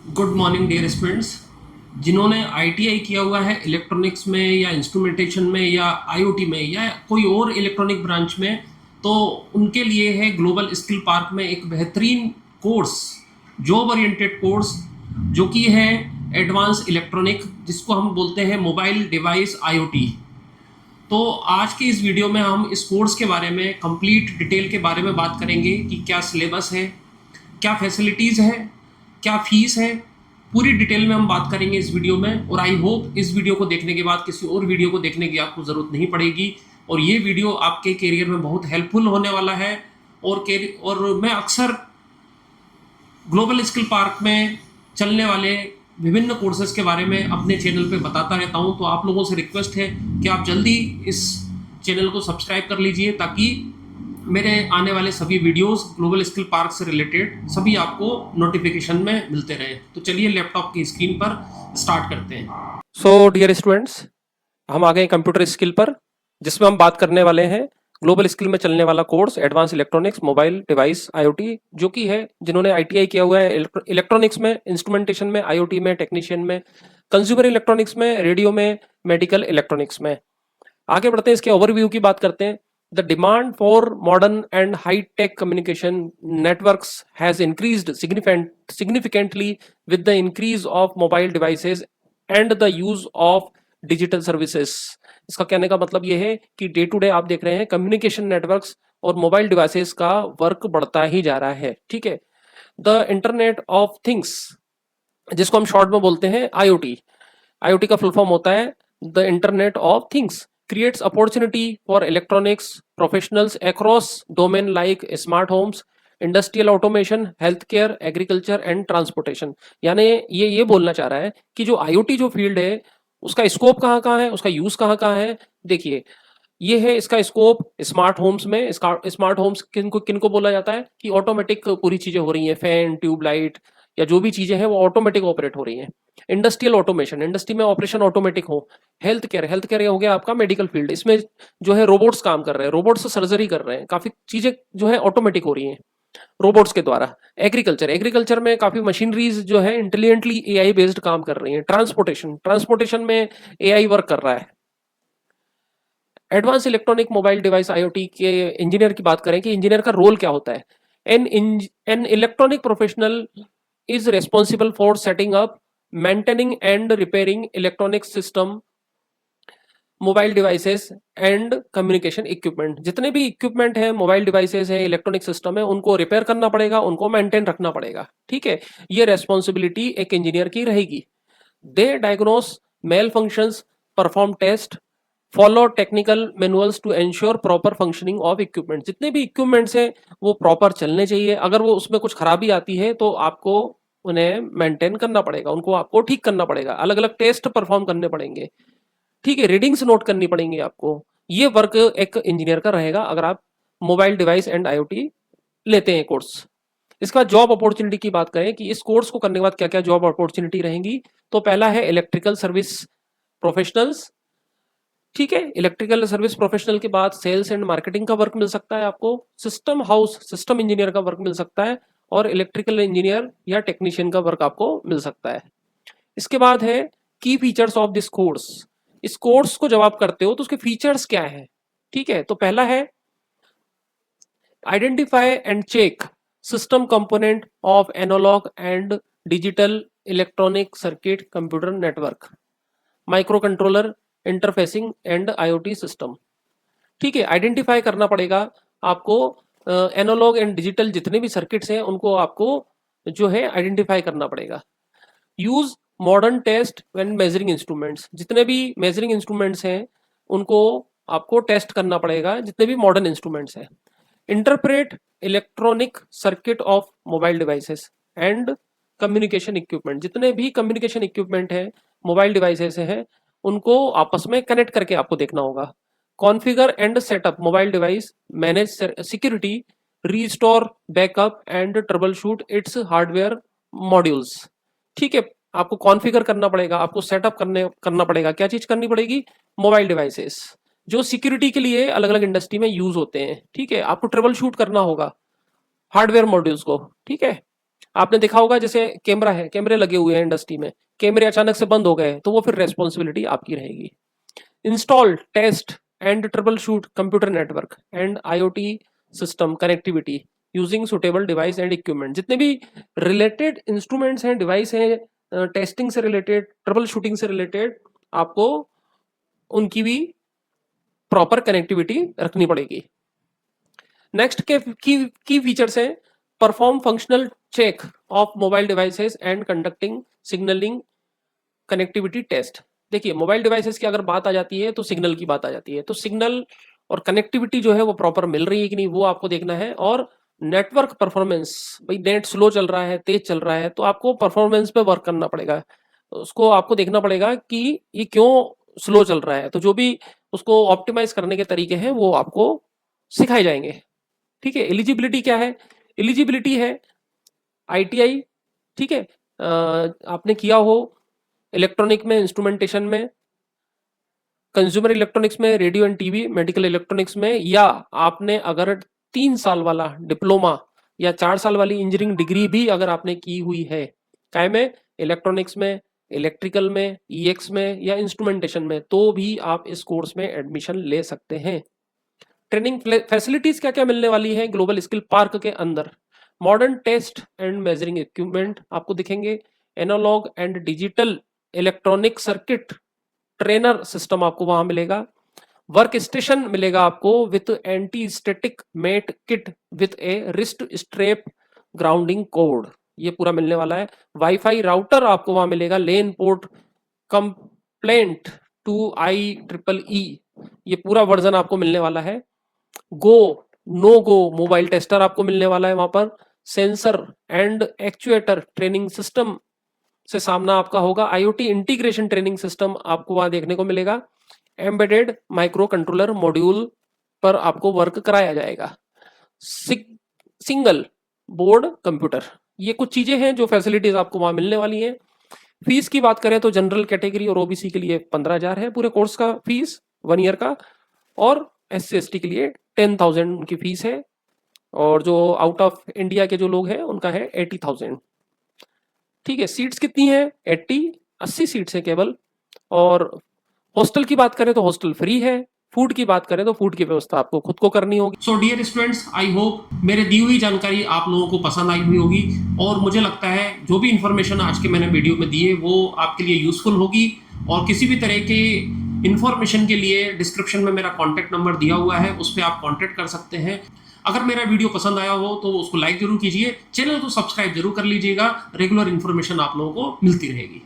Good morning dear students. जिन्होंने ITI किया हुआ है इलेक्ट्रॉनिक्स में या इंस्ट्रूमेंटेशन में या आईओटी में या कोई और इलेक्ट्रॉनिक ब्रांच में, तो उनके लिए है ग्लोबल स्किल पार्क में एक बेहतरीन कोर्स, जॉब ओरिएंटेड कोर्स, जो कि है एडवांस इलेक्ट्रॉनिक, जिसको हम बोलते हैं मोबाइल डिवाइस आईओटी। तो आज की इस वीडियो में हम इस कोर्स के बारे में कंप्लीट डिटेल के बारे में बात करेंगे कि क्या सिलेबस है, क्या फैसिलिटीज़ है, क्या फीस है। पूरी डिटेल में हम बात करेंगे इस वीडियो में, और आई होप इस वीडियो को देखने के बाद किसी और वीडियो को देखने की आपको ज़रूरत नहीं पड़ेगी, और ये वीडियो आपके करियर में बहुत हेल्पफुल होने वाला है। और मैं अक्सर ग्लोबल स्किल पार्क में चलने वाले विभिन्न कोर्सेज के बारे में अपने चैनल पे बताता रहता हूँ। तो आप लोगों से रिक्वेस्ट है कि आप जल्दी इस चैनल को सब्सक्राइब कर लीजिए, ताकि मेरे आने वाले सभी वीडियोस ग्लोबल स्किल पार्क से रिलेटेड सभी आपको नोटिफिकेशन में मिलते रहे। तो चलिए लैपटॉप की स्क्रीन पर स्टार्ट करते हैं। सो डियर स्टूडेंट्स, हम आ गए कंप्यूटर स्किल पर, जिसमें हम बात करने वाले हैं ग्लोबल स्किल में चलने वाला course advance electronics mobile device IoT, जो कि है जिन्होंने आईटीआई किया हुआ है इलेक्ट्रॉनिक्स में, इंस्ट्रूमेंटेशन में, आईओटी में, टेक्नीशियन में, कंज्यूमर इलेक्ट्रॉनिक्स में, रेडियो में, मेडिकल इलेक्ट्रॉनिक्स में। आगे बढ़ते हैं, इसके ओवरव्यू की बात करते हैं। The demand for modern and high-tech communication networks has increased significantly with the increase of mobile devices and the use of digital services। इसका कहने का मतलब ये है कि डे टू डे आप देख रहे हैं कम्युनिकेशन नेटवर्क्स और मोबाइल डिवाइसेस का वर्क बढ़ता ही जा रहा है। ठीक है, द इंटरनेट ऑफ थिंग्स, जिसको हम शॉर्ट में बोलते हैं आईओटी। आईओटी का फुल फॉर्म होता है the internet of things creates opportunity for electronics professionals across domain like smart homes, industrial automation, health care, agriculture and transportation. यानी ये बोलना चाह रहा है कि जो आईओटी जो फील्ड है उसका स्कोप कहाँ कहाँ है, उसका यूज कहाँ कहाँ है। देखिए, ये है इसका स्कोप स्मार्ट होम्स में। स्मार्ट होम्स किनको किनको बोला जाता है कि ऑटोमेटिक पूरी चीजें हो रही हैं, फैन, ट्यूबलाइट या जो भी चीजें हैं वो ऑटोमेटिक ऑपरेट हो रही हैं। इंडस्ट्रियल ऑटोमेशन, इंडस्ट्री में ऑपरेशन ऑटोमेटिक हो। हेल्थ केयर, हेल्थ केयर हो गया आपका मेडिकल फील्ड, इसमें जो है रोबोट्स काम कर रहे हैं, रोबोट्स सर्जरी कर रहे हैं, काफी चीजें जो है ऑटोमेटिक हो रही हैं रोबोट्स के द्वारा। एग्रीकल्चर, एग्रीकल्चर में काफी मशीनरीज जो है इंटेलिजेंटली एआई बेस्ड काम कर रही हैं। ट्रांसपोर्टेशन, ट्रांसपोर्टेशन में एआई वर्क कर रहा है। Advance electronic mobile device IoT के इंजीनियर की बात करें कि इंजीनियर का रोल क्या होता है। An electronic professional is responsible for setting up, maintaining and repairing electronic system, mobile devices and communication equipment. जितने भी इक्विपमेंट है, मोबाइल डिवाइसेस है, इलेक्ट्रॉनिक सिस्टम है, उनको रिपेयर करना पड़ेगा, उनको मेंटेन रखना पड़ेगा। ठीक है, ये रेस्पॉन्सिबिलिटी एक इंजीनियर की रहेगी। They diagnose malfunctions, perform test, follow technical manuals to ensure proper functioning of equipment. जितने भी इक्विपमेंट्स हैं वो प्रॉपर चलने चाहिए। अगर वो उसमें कुछ खराबी आती है तो आपको उन्हें मेंटेन करना पड़ेगा, उनको आपको ठीक करना पड़ेगा, अलग अलग टेस्ट परफॉर्म करने पड़ेंगे। ठीक है, रीडिंग्स नोट करनी पड़ेंगी आपको। ये वर्क एक इंजीनियर का रहेगा अगर आप मोबाइल डिवाइस एंड आईओटी लेते हैं कोर्स। इसका जॉब अपॉर्चुनिटी की बात करें कि इस कोर्स को करने के बाद क्या क्या जॉब अपॉर्चुनिटी रहेंगी, तो पहला है इलेक्ट्रिकल सर्विस प्रोफेशनल्स। ठीक है, इलेक्ट्रिकल सर्विस प्रोफेशनल के बाद सेल्स एंड मार्केटिंग का वर्क मिल सकता है आपको। सिस्टम हाउस, सिस्टम इंजीनियर का वर्क मिल सकता है, और इलेक्ट्रिकल इंजीनियर या टेक्नीशियन का वर्क आपको मिल सकता है। इसके बाद है की फीचर्स ऑफ दिस कोर्स। इस कोर्स को जब आप करते हो तो उसके फीचर्स क्या है। ठीक है, तो पहला है identify and check system component of analog and digital electronic circuit computer network, micro controller, interfacing and IoT system. ठीक है, आइडेंटिफाई करना पड़ेगा आपको। एनालॉग एंड डिजिटल जितने भी सर्किट्स हैं उनको आपको जो है आइडेंटिफाई करना पड़ेगा। Use modern test when measuring instruments, जितने भी मेजरिंग इंस्ट्रूमेंट्स हैं उनको आपको टेस्ट करना पड़ेगा, जितने भी मॉडर्न इंस्ट्रूमेंट्स हैं। Interpret electronic circuit of mobile devices and communication equipment, जितने भी कम्युनिकेशन इक्विपमेंट है, मोबाइल डिवाइसेस हैं, उनको आपस में कनेक्ट करके आपको देखना होगा। Configure and setup mobile device, manage security, restore backup and trouble shoot it's hardware modules. ठीक है, आपको कॉन्फ़िगर करना पड़ेगा, आपको सेटअप करना पड़ेगा। क्या चीज करनी पड़ेगी? मोबाइल डिवाइसेस जो सिक्योरिटी के लिए अलग अलग इंडस्ट्री में यूज होते हैं। ठीक है, आपको ट्रबल शूट करना होगा हार्डवेयर मॉड्यूल्स को। ठीक है, आपने देखा होगा जैसे कैमरा है, कैमरे लगे हुए हैं इंडस्ट्री में, कैमरे अचानक से बंद हो गए तो वो फिर रेस्पॉन्सिबिलिटी आपकी रहेगी। Install, test and troubleshoot computer network and IoT system connectivity using suitable device and equipment. जितने भी रिलेटेड इंस्ट्रूमेंट्स हैं, डिवाइस हैं, टेस्टिंग से रिलेटेड, ट्रबल शूटिंग से रिलेटेड, आपको उनकी भी प्रॉपर कनेक्टिविटी रखनी पड़ेगी। नेक्स्ट के की फीचर्स हैं perform functional check of mobile devices and conducting signaling connectivity test. देखिए मोबाइल डिवाइसेस की अगर बात आ जाती है तो सिग्नल की बात आ जाती है, तो सिग्नल और कनेक्टिविटी जो है वो प्रॉपर मिल रही है कि नहीं वो आपको देखना है। और नेटवर्क परफॉर्मेंस, भाई नेट स्लो चल रहा है, तेज चल रहा है, तो आपको परफॉर्मेंस पे वर्क करना पड़ेगा, उसको आपको देखना पड़ेगा कि ये क्यों स्लो चल रहा है। तो जो भी उसको ऑप्टिमाइज करने के तरीके हैं वो आपको सिखाए जाएंगे। ठीक है, एलिजिबिलिटी क्या है? एलिजिबिलिटी है ITI, ठीक है, आपने किया हो इलेक्ट्रॉनिक में, इंस्ट्रूमेंटेशन में, कंज्यूमर इलेक्ट्रॉनिक्स में, radio and TV, medical electronics में, या आपने अगर 3 साल वाला डिप्लोमा या 4 साल वाली इंजीनियरिंग डिग्री भी अगर आपने की हुई है, काय में, इलेक्ट्रॉनिक्स में, इलेक्ट्रिकल में, EX में या इंस्ट्रूमेंटेशन में, तो भी आप इस कोर्स में एडमिशन ले सकते हैं। ट्रेनिंग फैसिलिटीज क्या क्या मिलने वाली है ग्लोबल स्किल पार्क के अंदर? Modern test and measuring equipment आपको दिखेंगे, analog and digital electronic circuit trainer system आपको वहां मिलेगा, वर्क स्टेशन मिलेगा आपको with anti static mat kit with a wrist strap grounding cord, ये पूरा मिलने वाला है। वाईफाई राउटर आपको वहां मिलेगा, लेन पोर्ट कंप्लेंट टू IEEE, ये पूरा वर्जन आपको मिलने वाला है। गो नो गो मोबाइल टेस्टर आपको मिलने वाला है वहां पर, sensor and actuator training system से सामना आपका होगा, IoT इंटीग्रेशन ट्रेनिंग सिस्टम आपको वहां देखने को मिलेगा, एम्बेडेड माइक्रो कंट्रोलर मॉड्यूल पर आपको वर्क कराया जाएगा, सिंगल बोर्ड कंप्यूटर। ये कुछ चीजें हैं जो फैसिलिटीज आपको वहां मिलने वाली हैं। फीस की बात करें तो जनरल कैटेगरी और OBC के लिए 15,000 है पूरे कोर्स का फीस 1 ईयर का, और SC ST के लिए 10,000 उनकी फीस है, और जो आउट ऑफ इंडिया के जो लोग हैं उनका है 80,000। ठीक है, सीट्स कितनी है? 80 सीट्स है केवल। और हॉस्टल की बात करें तो हॉस्टल फ्री है, फूड की बात करें तो फूड की व्यवस्था आपको खुद को करनी होगी। So dear students, I hope मेरे दी हुई जानकारी आप लोगों को पसंद आई हुई होगी, और मुझे लगता है जो भी इंफॉर्मेशन आज के मैंने वीडियो में दी है वो आपके लिए यूजफुल होगी। और किसी भी तरह के इंफॉर्मेशन के लिए डिस्क्रिप्शन में मेरा कॉन्टैक्ट नंबर दिया हुआ है, उस पर आप कॉन्टैक्ट कर सकते हैं। अगर मेरा वीडियो पसंद आया हो तो उसको लाइक जरूर कीजिए, चैनल को सब्सक्राइब जरूर कर लीजिएगा, रेगुलर इन्फॉर्मेशन आप लोगों को मिलती रहेगी।